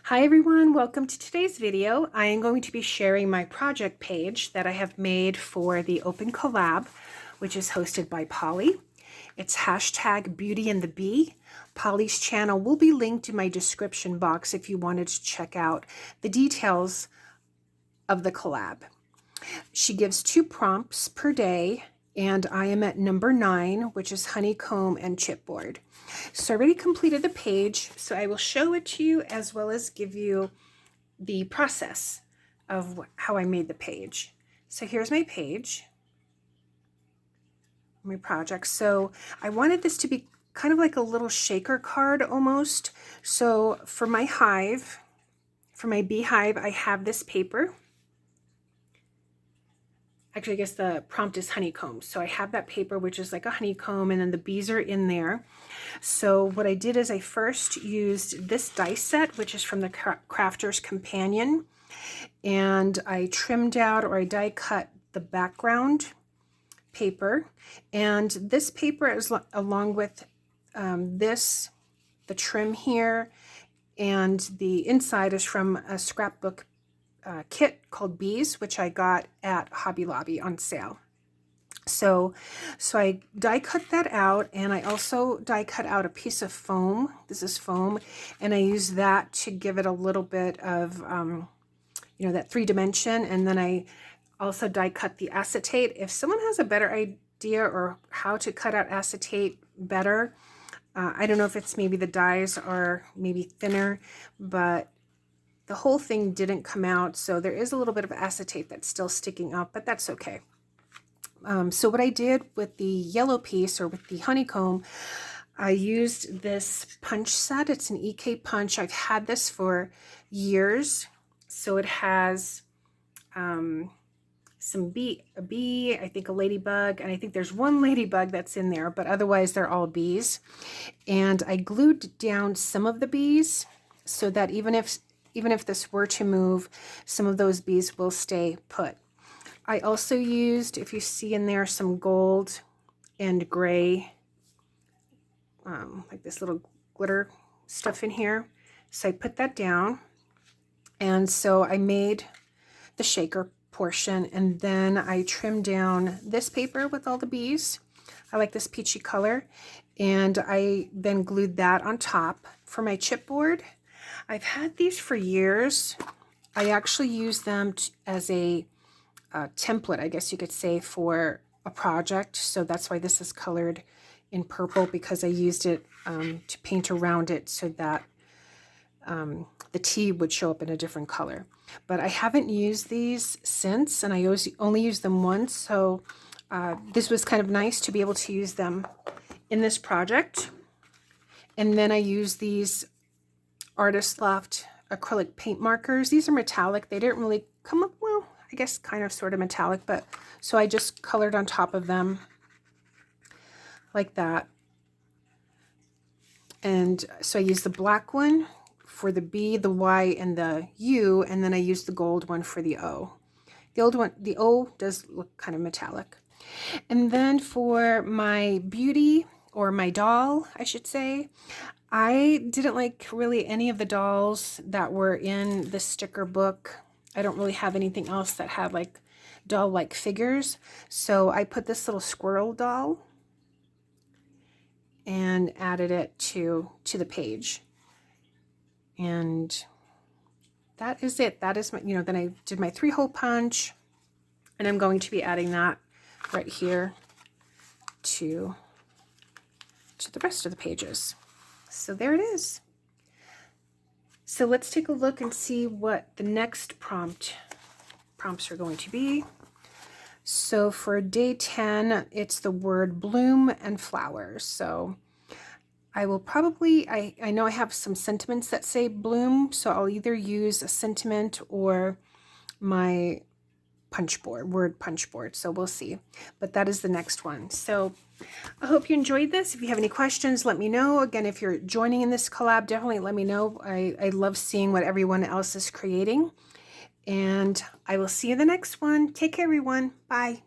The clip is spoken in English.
Hi everyone, welcome to today's video. I am going to be sharing my project page that I have made for the Open Collab, which is hosted by Polly. It's hashtag Beauty and the Bee. Polly's channel will be linked in my description box if you wanted to check out the details of the collab. She gives 2 prompts per day, and I am at number 9, which is Honeycomb and Chipboard. So I already completed the page, so I will show it to you as well as give you the process of how I made the page. So here's my page, my project. So I wanted this to be kind of like a little shaker card almost. So for my hive, for my beehive, I have this paper. Actually, I guess the prompt is honeycomb. So I have that paper, which is like a honeycomb, and then the bees are in there. So what I did is I first used this die set, which is from the Crafter's Companion, and I trimmed out, or I die cut the background paper. And this paper is along with the trim here, and the inside is from a scrapbook kit called Bees, which I got at Hobby Lobby on sale. So I die cut that out, and I also die cut out a piece of foam. This is foam, and I use that to give it a little bit of, that 3 dimension. And then I also die cut the acetate. If someone has a better idea or how to cut out acetate better, I don't know if it's maybe the dies are maybe thinner, but the whole thing didn't come out, so there is a little bit of acetate that's still sticking up, but that's okay. So what I did with the yellow piece, or with the honeycomb, I used this punch set. It's an EK punch. I've had this for years. So it has a bee, I think a ladybug, and I think there's one ladybug that's in there, but otherwise they're all bees. And I glued down some of the bees so that even if this were to move, some of those bees will stay put. I also used, if you see in there, some gold and gray, like this little glitter stuff in here. So I put that down. And so I made the shaker portion, and then I trimmed down this paper with all the bees. I like this peachy color. And I then glued that on top. For my chipboard, I've had these for years. I actually use them as a template, I guess you could say, for a project. So that's why this is colored in purple, because I used it to paint around it so that the tea would show up in a different color. But I haven't used these since, and I only used them once. So this was kind of nice to be able to use them in this project. And then I use these Artist Loft acrylic paint markers. These are metallic. They didn't really come up, well, I guess kind of sort of metallic, but so I just colored on top of them like that. And so I used the black one for the B, the Y, and the U, and then I used the gold one for the O. The O does look kind of metallic. And then for my beauty, or my doll, I should say, I didn't like really any of the dolls that were in the sticker book. I don't really have anything else that had like doll-like figures. So I put this little squirrel doll and added it to the page. And that is it. That is my, then I did my 3-hole punch, and I'm going to be adding that right here to the rest of the pages. So there it is. So let's take a look and see what the next prompts are going to be. So for day 10, it's the word bloom and flowers. So I will probably, I know I have some sentiments that say bloom, so I'll either use a sentiment or my word punch board. So we'll see. But that is the next one. So I hope you enjoyed this. If you have any questions, let me know. Again, if you're joining in this collab, definitely let me know. I love seeing what everyone else is creating. And I will see you in the next one. Take care, everyone. Bye.